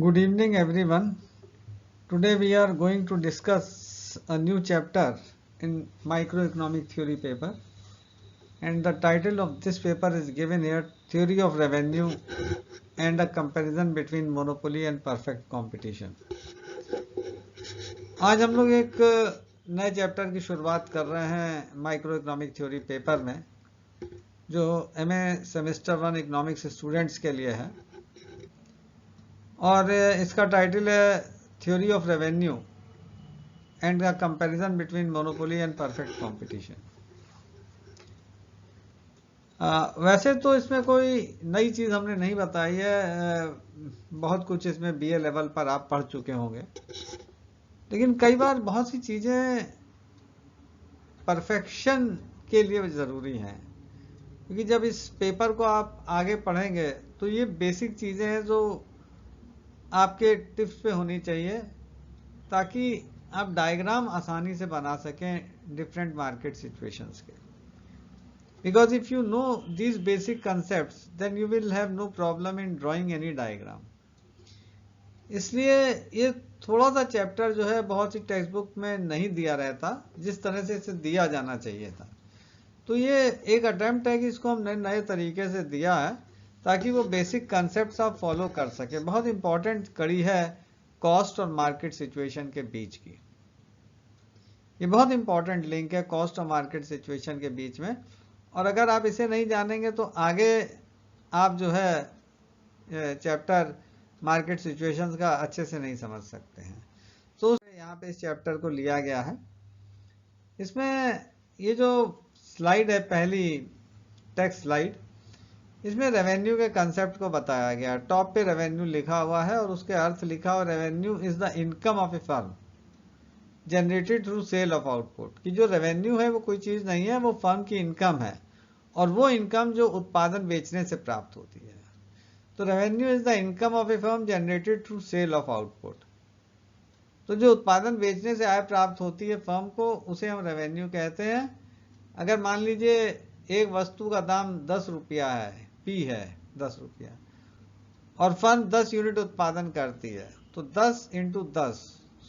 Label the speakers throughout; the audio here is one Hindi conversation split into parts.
Speaker 1: Good evening, everyone. Today we are going to discuss a new chapter in microeconomic theory paper, and the title of this paper is given here, Theory of Revenue and a Comparison Between Monopoly and Perfect Competition. आज हम लोग एक नए चैप्टर की शुरुआत कर रहे हैं माइक्रो इकोनॉमिक थ्योरी पेपर में, जो एमए सेमेस्टर 1 इकोनॉमिक्स स्टूडेंट्स के लिए है, और इसका टाइटल है theory of revenue and the comparison between monopoly and perfect competition. वैसे तो इसमें कोई नई चीज़ हमने नहीं बताई है, बहुत कुछ इसमें बीए लेवल पर आप पढ़ चुके होंगे, लेकिन कई बार बहुत सी चीज़ें परफेक्शन के लिए ज़रूरी हैं, क्योंकि जब इस पेपर को आप आगे पढ़ेंगे तो ये बेसिक चीज़ें हैं जो आपके टिप्स पे होनी चाहिए, ताकि आप डायग्राम आसानी से बना सकें डिफरेंट मार्केट सिचुएशंस के। Because if you know these basic concepts, then you will have no problem in drawing any diagram. इसलिए ये थोड़ा सा चैप्टर जो है बहुत सी टेक्स्ट बुक में नहीं दिया रहता जिस तरह से इसे दिया जाना चाहिए था, तो ये एक अटेम्प्ट है कि इसको हमने नए तरीके से दिया है ताकि वो बेसिक कंसेप्ट आप फॉलो कर सके। बहुत इंपॉर्टेंट कड़ी है कॉस्ट और मार्केट सिचुएशन के बीच की, ये बहुत इंपॉर्टेंट लिंक है कॉस्ट और मार्केट सिचुएशन के बीच में, और अगर आप इसे नहीं जानेंगे तो आगे आप जो है चैप्टर मार्केट सिचुएशंस का अच्छे से नहीं समझ सकते हैं। तो यहाँ पे इस चैप्टर को लिया गया है। इसमें ये जो स्लाइड है, पहली टेक्स्ट स्लाइड, इसमें रेवेन्यू के कंसेप्ट को बताया गया। टॉप पे रेवेन्यू लिखा हुआ है और उसके अर्थ लिखा हुआ, revenue is the income of a firm generated through sale of output. कि जो रेवेन्यू है वो कोई चीज़ नहीं है, वो फर्म की इनकम है, और वो इनकम जो उत्पादन बेचने से प्राप्त होती है। तो revenue is the income of a firm generated through sale of output. तो जो उत्पादन बेचने से आय प्राप्त होती है फर्म को, उसे हम रेवेन्यू कहते हैं। अगर मान लीजिए एक वस्तु का दाम 10 रुपया है, पी है 10 रुपया, और फर्म 10 यूनिट उत्पादन करती है, तो 10 इंटू 10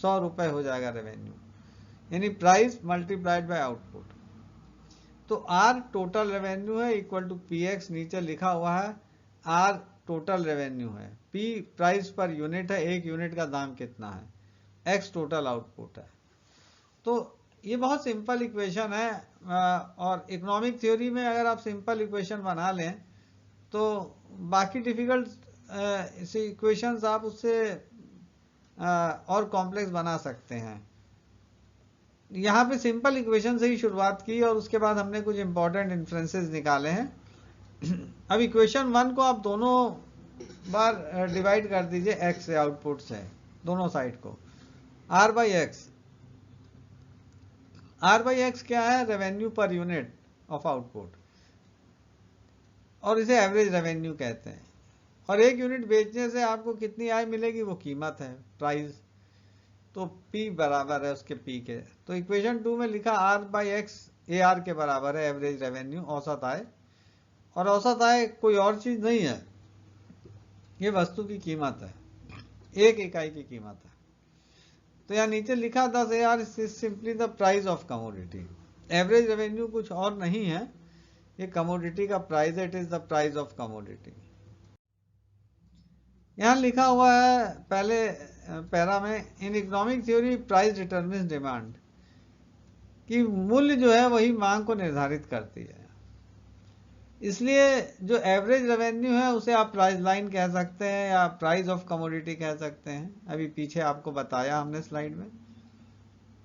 Speaker 1: 100 रुपये हो जाएगा रेवेन्यू, यानी प्राइस मल्टीप्लाइड बाय आउटपुट। तो आर टोटल रेवेन्यू है इक्वल टू पी एक्स, नीचे लिखा हुआ है आर टोटल रेवेन्यू है, पी प्राइस पर यूनिट है, एक यूनिट का दाम कितना है, एक्स टोटल आउटपुट है। तो ये बहुत सिंपल इक्वेशन है, और इकोनॉमिक थ्योरी में अगर आप सिंपल इक्वेशन बना लें तो बाकी डिफिकल्ट इक्वेशंस आप उससे और कॉम्प्लेक्स बना सकते हैं। यहाँ पे सिंपल इक्वेशन से ही शुरुआत की और उसके बाद हमने कुछ इंपॉर्टेंट इन्फ्रेंसेस निकाले हैं। अब इक्वेशन 1 को आप दोनों बार डिवाइड कर दीजिए एक्स से, आउटपुट से, दोनों साइड को R by X. R by X क्या है? Revenue per unit of output, और इसे एवरेज रेवेन्यू कहते हैं। और एक यूनिट बेचने से आपको कितनी आय मिलेगी, वो कीमत है, प्राइस। तो P बराबर है उसके P के। तो इक्वेशन 2 में लिखा R by x A R के बराबर है, एवरेज रेवेन्यू, औसत आय। और औसत आय कोई और चीज नहीं है, ये वस्तु की कीमत है, एक इकाई की कीमत है। तो यहाँ नीचे लिखा 10 AR is simply the price of commodity. Average revenue कुछ और नहीं है, ये कमोडिटी का प्राइस है, it is the price of commodity. यहाँ लिखा हुआ है पहले पैरा में, in economic theory price determines demand, कि मूल्य जो है वही मांग को निर्धारित करती है। इसलिए जो एवरेज रेवेन्यू है उसे आप प्राइस लाइन कह सकते हैं या प्राइस ऑफ कमोडिटी कह सकते हैं, अभी पीछे आपको बताया हमने स्लाइड में।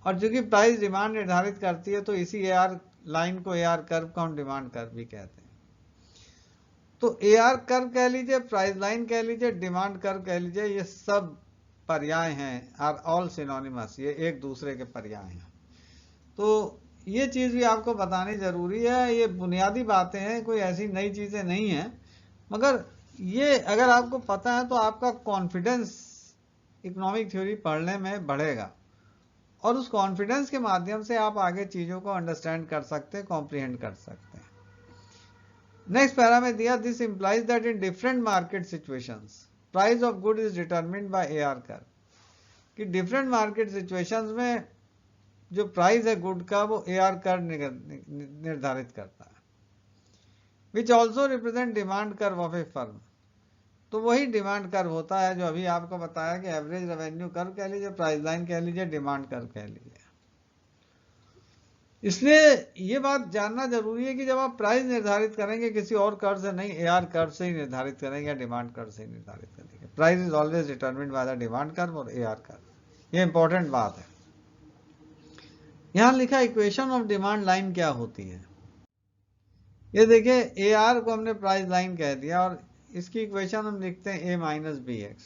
Speaker 1: और चूंकि प्राइस डिमांड निर्धारित करती है तो इसी एआर लाइन को, एआर कर्व को हम डिमांड कर्व भी कहते हैं। तो एआर कर्व कह लीजिए, प्राइस लाइन कह लीजिए, डिमांड कर्व कह लीजिए, ये सब पर्याय हैं, आर ऑल सिनोनिमस, ये एक दूसरे के पर्याय हैं। तो ये चीज़ भी आपको बतानी जरूरी है। ये बुनियादी बातें हैं, कोई ऐसी नई चीज़ें नहीं हैं, मगर ये अगर आपको पता है तो आपका कॉन्फिडेंस इकोनॉमिक थ्योरी पढ़ने में बढ़ेगा, और उस कॉन्फिडेंस के माध्यम से आप आगे चीज़ों को अंडरस्टैंड कर सकते हैं, कॉम्प्रिहेंड कर सकते हैं। नेक्स्ट पैरा में दिया, this implies that in different market situations price of good is determined bye AR curve, कि डिफरेंट मार्केट सिचुएशंस में जो प्राइस है गुड का वो AR कर्व निर्धारित करता है, which also represent demand curve of a firm. तो वही डिमांड कर्व होता है जो अभी आपको बताया कि एवरेज रेवेन्यू कर्व कह लीजिए, प्राइस लाइन कह लीजिए, डिमांड कर्व कह लीजिए। इसलिए ये बात जानना जरूरी है कि जब आप प्राइस निर्धारित करेंगे किसी और कर्व से नहीं, AR कर्व से ही निर्धारित करेंगे या डिमांड कर्व से ही निर्धारित करेंगे। Price is always determined by the demand curve और AR कर्व, ये इंपॉर्टेंट बात है। यहां लिखा इक्वेशन ऑफ डिमांड लाइन क्या होती है, ये देखिए AR को हमने प्राइस लाइन कह दिया और इसकी इक्वेशन हम लिखते हैं A माइनस BX।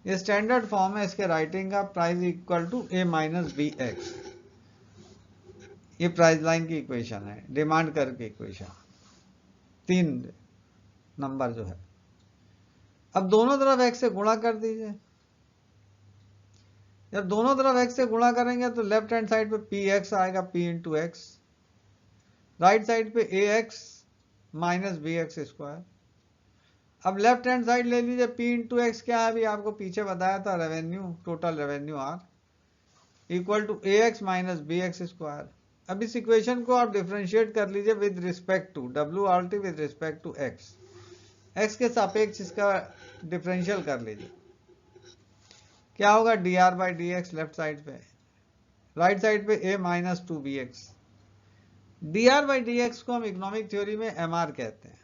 Speaker 1: ये स्टैंडर्ड फॉर्म है इसके राइटिंग का, price equal to A minus BX। ये प्राइस लाइन की इक्वेशन है, डिमांड कर्व की इक्वेशन, 3 नंबर जो है। अब दोनों तरफ x से गुणा कर दीजिए। जब दोनों तरफ x से गुणा करेंगे तो लेफ्ट हैंड साइड पे px आएगा, p into x, right side पे ax माइनस bx स्क्वायर। अब लेफ्ट हैंड साइड ले लीजिए, p इंटू एक्स क्या है, अभी आपको पीछे बताया था, revenue, total revenue r equal to ax minus bx square. अब इस इक्वेशन को आप डिफरेंशिएट कर लीजिए with respect to WRT, with respect to x के सापेक्ष इसका डिफरेंशियल कर लीजिए। क्या होगा, dr by dx left side पे, राइट साइड पे a minus 2bx। dr by dx को हम इकोनॉमिक थ्योरी में MR कहते हैं।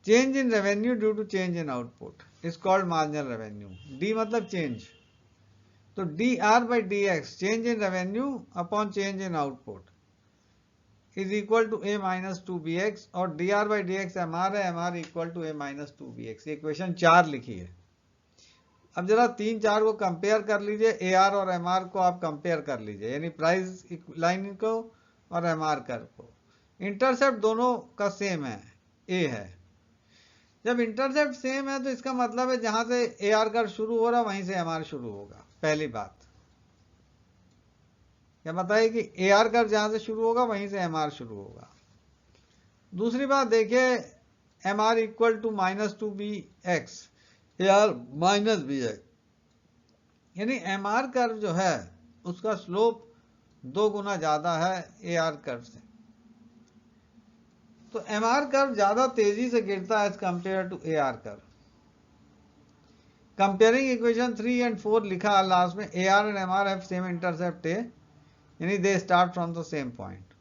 Speaker 1: Change in revenue due to change in output is called marginal revenue. d मतलब चेंज, तो dr by dx change in revenue upon change in output is equal to a minus 2bx, और dr बाई dx MR है, MR equal to a minus 2bx। ये इक्वेशन 4 लिखी है। अब जरा 3-4 को कंपेयर कर लीजिए, AR और MR को आप कंपेयर कर लीजिए, यानी प्राइस लाइन को और MR कर्व को। इंटरसेप्ट दोनों का सेम है, A है। जब इंटरसेप्ट सेम है तो इसका मतलब है जहां से AR कर्व शुरू हो रहा वहीं से MR शुरू होगा। पहली बात क्या बताइए कि AR कर्व जहां से शुरू होगा वहीं से MR शुरू होगा। दूसरी बात देखिए, MR equal to minus 2bx, AR minus BX, यानी MR कर्व जो है उसका स्लोप 2 गुना ज्यादा है AR कर्व से। तो MR कर्व ज्यादा तेजी से गिरता है as compare to AR curve. Comparing equation 3 and 4 लिखा लास्ट में, AR and MR have same intercept A, यानी they start from the same point,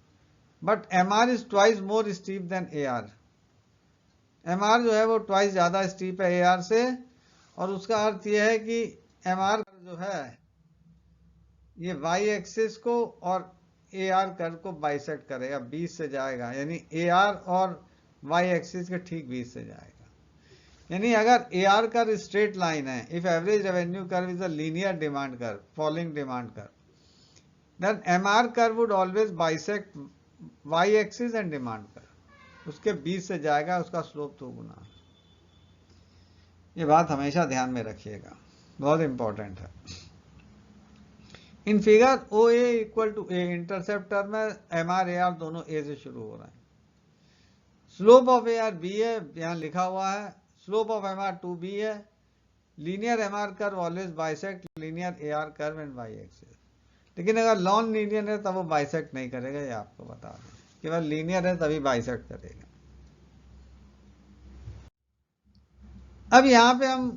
Speaker 1: but MR is twice more steep than AR। MR जो है वो ट्वाइस ज्यादा स्टीप है AR से, और उसका अर्थ यह है कि MR जो है ये y एक्सिस को और AR कर्व को बाइसेक्ट करेगा, 20 से जाएगा, यानी AR और y एक्सिस के ठीक 20 से जाएगा। यानी अगर AR कर्व स्ट्रेट लाइन है, if average revenue curve is a linear demand curve, following demand curve, then MR curve would always bisect y axis and demand curve, उसके 20 से जाएगा, उसका स्लोप 2 गुना। ये बात हमेशा ध्यान में रखिएगा, बहुत इंपॉर्टेंट है। In figure OA equal to A, interceptor में MR AR दोनों A से शुरू हो रहे हैं। स्लोप ऑफ AR B है, यहां लिखा हुआ है। स्लोप ऑफ MR 2B है। Linear MR curve always bisect linear AR curve and y axis, लेकिन अगर नॉन लीनियर है तब वो बाइसेक्ट नहीं करेगा, ये आपको बता दें, केवल लीनियर है तभी बाइसेक्ट करेगा। अब यहां पे हम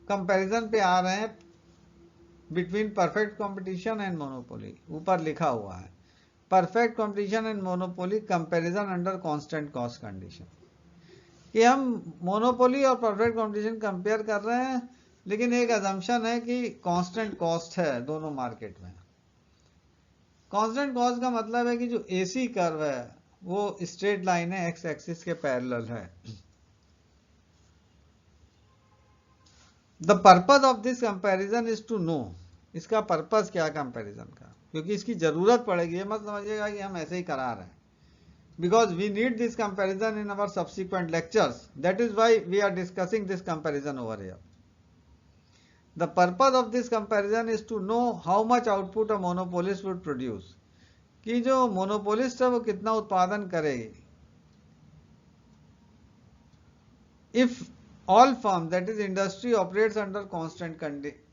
Speaker 1: कंपैरिजन पे आ रहे हैं between perfect competition and monopoly. ऊपर लिखा हुआ है perfect competition and monopoly comparison under constant cost condition, कि हम मोनोपोली और परफेक्ट कंपटीशन कंपेयर कर रहे हैं, लेकिन एक अजम्पशन है कि कांस्टेंट कॉस्ट है दोनों मार्केट में। कांस्टेंट कॉस्ट का मतलब है कि जो AC कर्व है वो स्ट्रेट लाइन है, एक्स एक्सिस के पैरेलल है। The purpose of this comparison is to know, इसका पर्पज क्या है कंपैरिजन का, क्योंकि इसकी जरूरत पड़ेगी, ये मत समझिएगा कि हम ऐसे ही करा रहे हैं, because we need this comparison in our subsequent lectures, that is why we are discussing this comparison over here. The purpose of this comparison is to know how much output a monopolist would produce, कि जो monopolist है वो कितना उत्पादन करेगी if all firms, that is industry, operates under constant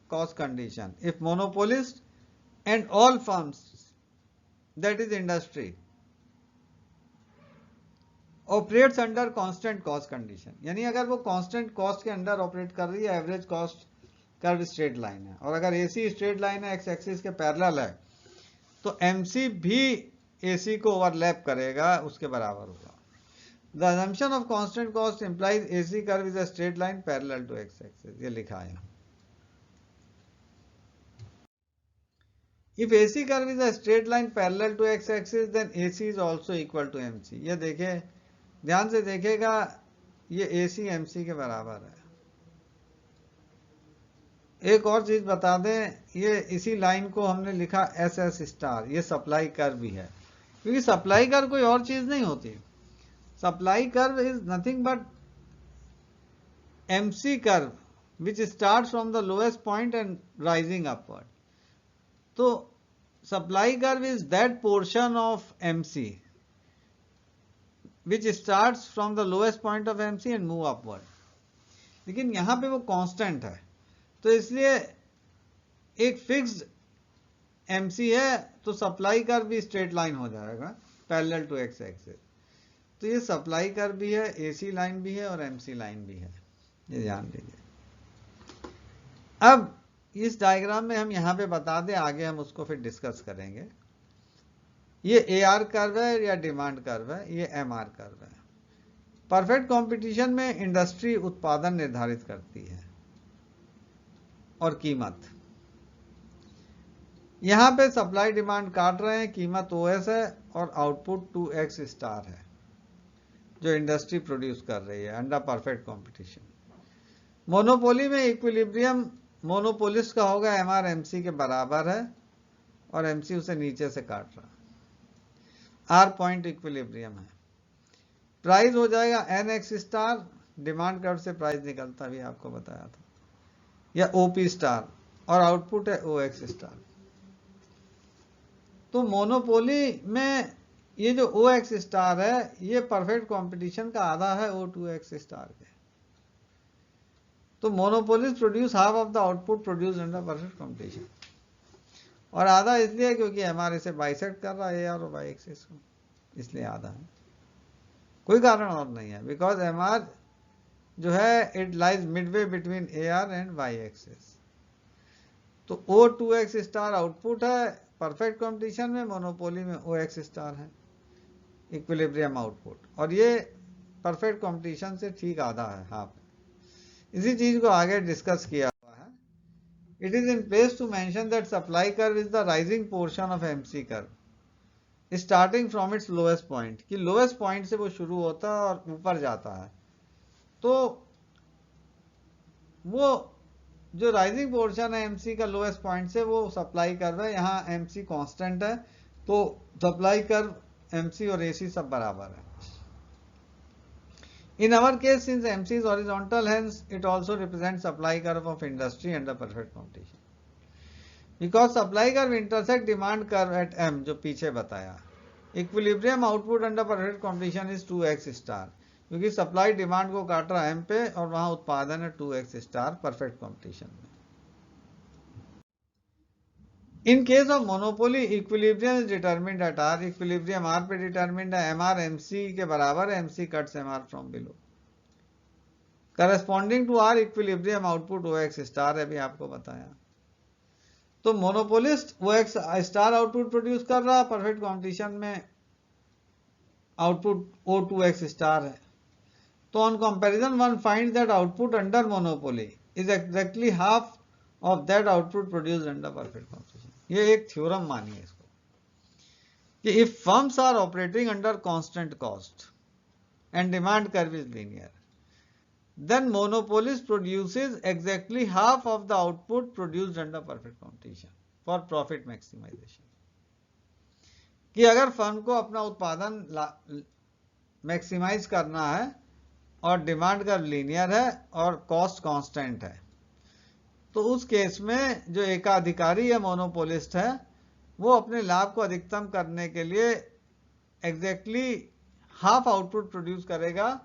Speaker 1: cost condition. If monopolist and all firms, that is industry, operates under constant cost condition, यानी अगर वो कांस्टेंट कॉस्ट के अंडर ऑपरेट कर रही है, average cost curve straight line है, और अगर एसी स्ट्रेट लाइन है, एक्स एक्सिस के पैरेलल है, तो एमसी भी एसी को ओवरलैप करेगा, उसके बराबर होगा. The assumption of constant cost implies AC curve is a straight line parallel to x axis. ये लिखा है. If AC curve is a straight line parallel to x axis then AC is also equal to MC. ये देखे, ध्यान से देखेगा, ये AC MC के बराबर है. एक और चीज बता दें, ये इसी लाइन को हमने लिखा SS स्टार, ये सप्लाई कर्व भी है, क्योंकि सप्लाई कर्व कोई और चीज नहीं होती. Supply curve is nothing but MC curve which starts from the lowest point and rising upward. तो supply curve is that portion of MC which starts from the lowest point of MC and move upward. लेकिन यहां पे वो कांस्टेंट है, तो इसलिए एक फिक्स्ड MC है, तो सप्लाई कर्व भी स्ट्रेट लाइन हो जाएगा पैरेलल टू एक्स एक्सिस. तो ये सप्लाई कर्व भी है, AC लाइन भी है और MC लाइन भी है, ये ध्यान दीजिए. अब इस डायग्राम में हम यहां पे बता दें, आगे हम उसको फिर डिस्कस करेंगे. ये AR कर्व है या डिमांड कर्व है, ये MR कर्व है. परफेक्ट कंपटीशन में इंडस्ट्री उत्पादन निर्धारित करती है और कीमत. यहां पे सप्लाई डिमांड काट रहे हैं, कीमत OS है और आउटपुट 2x स्टार है जो इंडस्ट्री प्रोड्यूस कर रही है अंडर परफेक्ट कंपटीशन. मोनोपोली में इक्विलिब्रियम मोनोपोलिस्ट का होगा MR MC के बराबर है और MC उसे नीचे से काट रहा है. R पॉइंट इक्विलिब्रियम है. प्राइस हो जाएगा NX स्टार, डिमांड कर्व से प्राइस निकलता भी आपको बताया था, या OP स्टार, और आउटपुट है OX स्टार. तो मोनोपोली में ये जो OX स्टार है, ये परफेक्ट कंपटीशन का आधा है O2X स्टार के. तो monopolist produce half of the output produce under perfect competition, और आधा इसलिए क्योंकि MR इसे बाइसेक्ट कर रहा है AR और Y एक्सिस को, इसलिए आधा है, कोई कारण और नहीं है. बिकॉज MR जो है it lies Midway between AR and Y axis. तो O2X स्टार आउटपुट है परफेक्ट कंपटीशन में, मोनोपोली में OX स्टार है इक्विलिब्रियम आउटपुट, और ये परफेक्ट कंपटीशन से ठीक आधा है, हाफ. इसी चीज को आगे डिस्कस किया. It is in place to mention that supply curve is the rising portion of MC curve, starting from its lowest point. कि lowest point से वो शुरू होता है और ऊपर जाता है. तो वो जो rising portion है MC का lowest point से, वो supply curve है. यहाँ MC constant है, तो supply curve MC और AC सब बराबर है. In our case, since MC is horizontal, hence it also represents supply curve of industry under perfect competition. Because supply curve intersect demand curve at M, जो पीछे बताया, equilibrium output under perfect competition is 2x star, क्योंकि सप्लाई डिमांड को काट रहा है M पे और वहां उत्पादन है 2x स्टार परफेक्ट कंपटीशन में. In case of monopoly equilibrium is determined at R. Equilibrium R पे डिटरमिन्ड है, MR MC के बराबर है, MC cuts MR from below. Corresponding to R equilibrium output OX star है, भी आपको बताया. तो monopolist OX star output produce कर रहा, परफेक्ट कंपटीशन में आउटपुट O2X स्टार है. तो on comparison one find that output under monopoly is exactly half of that output produced under perfect competition. ये एक थ्योरम मानिए इसको, कि if firms are operating under constant cost and demand curve is linear, then monopolist produces exactly half of the output produced under perfect competition for profit maximization. कि अगर फर्म को अपना उत्पादन मैक्सिमाइज करना है और डिमांड कर्व लीनियर है और कॉस्ट कांस्टेंट है, तो उस केस में जो एकाधिकारी या मोनोपोलिस्ट है, वो अपने लाभ को अधिकतम करने के लिए एग्जैक्टली हाफ आउटपुट प्रोड्यूस करेगा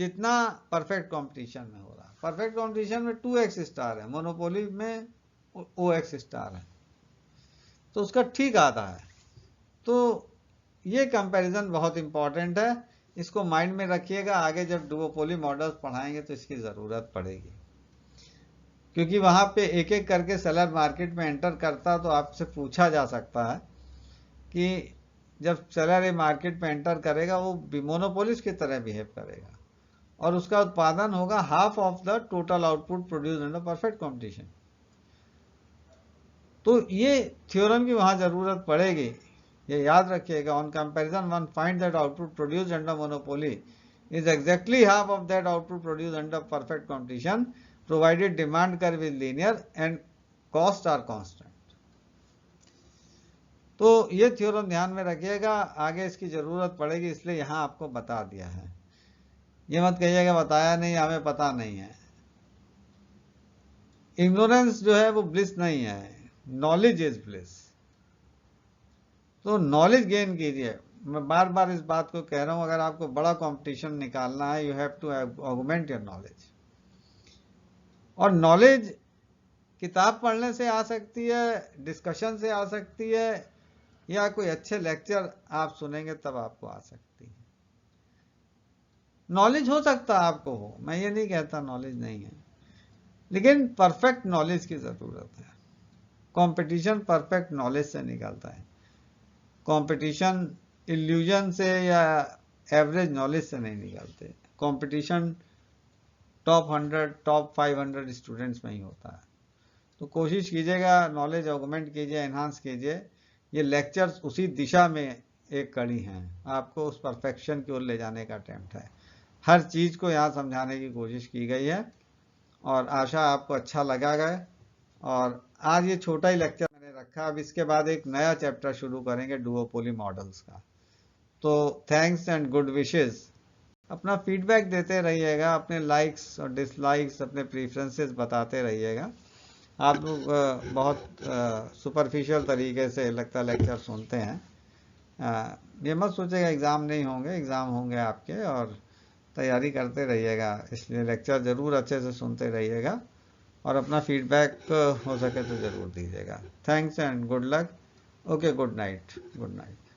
Speaker 1: जितना परफेक्ट कंपटीशन में हो रहा है। परफेक्ट कंपटीशन में 2x स्टार है, मोनोपोली में OX स्टार है, तो उसका ठीक आता है। तो ये कंपैरिजन बहुत इंपॉर्टेंट है, इसको माइंड में रखिएगा। आगे जब डुओपोली मॉडल्स पढ़ाएंगे तो इसकी ज़रूरत पड़ेगी, क्योंकि वहाँ पे एक एक करके सेलर मार्केट में एंटर करता तो आपसे पूछा जा सकता है कि जब सेलर ये मार्केट में एंटर करेगा वो मोनोपोलिस्ट की तरह बिहेव करेगा और उसका उत्पादन होगा half of the total output produce under perfect competition. तो ये थ्योरम की वहाँ ज़रूरत पड़ेगी, ये याद रखिएगा। On comparison one find that output produced under monopoly is exactly half of that output produced under perfect competition provided demand curve is linear and costs are constant। तो ये थ्योरम ध्यान में रखिएगा, आगे इसकी ज़रूरत पड़ेगी, इसलिए यहाँ आपको बता दिया है। ये मत कहिएगा बताया नहीं, हमें पता नहीं है। इग्नोरेंस जो है वो ब्लिस नहीं है, नॉलेज इज ब्लिस। तो नॉलेज गेन कीजिए। मैं बार बार इस बात को कह रहा हूं, अगर आपको बड़ा कंपटीशन निकालना है, you have to augment your knowledge. और नॉलेज किताब पढ़ने से आ सकती है, डिस्कशन से आ सकती है, या कोई अच्छे लेक्चर आप सुनेंगे तब आपको आ सकती है। नॉलेज हो सकता है आपको हो, मैं ये नहीं कहता नॉलेज नहीं है, लेकिन परफेक्ट नॉलेज की जरूरत है। कंपटीशन परफेक्ट नॉलेज से निकलता है, कंपटीशन इल्यूजन से या एवरेज नॉलेज से नहीं निकलते। कंपटीशन टॉप 100 टॉप 500 स्टूडेंट्स में ही होता है। तो कोशिश कीजिएगा, नॉलेज ऑगमेंट कीजिए, एनहांस कीजिए। ये लेक्चर्स उसी दिशा में एक कड़ी हैं, आपको उस परफेक्शन की ओर ले जाने का अटेम्प्ट है। हर चीज़ को यहाँ समझाने की कोशिश की गई है और आशा आपको अच्छा लगा है। और आज ये छोटा ही लेक्चर मैंने रखा, अब इसके बाद एक नया चैप्टर शुरू करेंगे डुओपोली मॉडल्स का। तो थैंक्स एंड गुड विशेस। अपना फीडबैक देते रहिएगा, अपने लाइक्स और डिसलाइक्स, अपने प्रीफरेंसेस बताते रहिएगा। आप लोग बहुत सुपरफिशियल तरीके से लगता लेक्चर सुनते हैं। ये मत सोचेगा एग्ज़ाम नहीं होंगे, एग्ज़ाम होंगे आपके, और तैयारी करते रहिएगा। इसलिए लेक्चर ज़रूर अच्छे से सुनते रहिएगा और अपना फीडबैक हो सके तो ज़रूर दीजिएगा। Thanks and good luck. Okay, good night. Good night.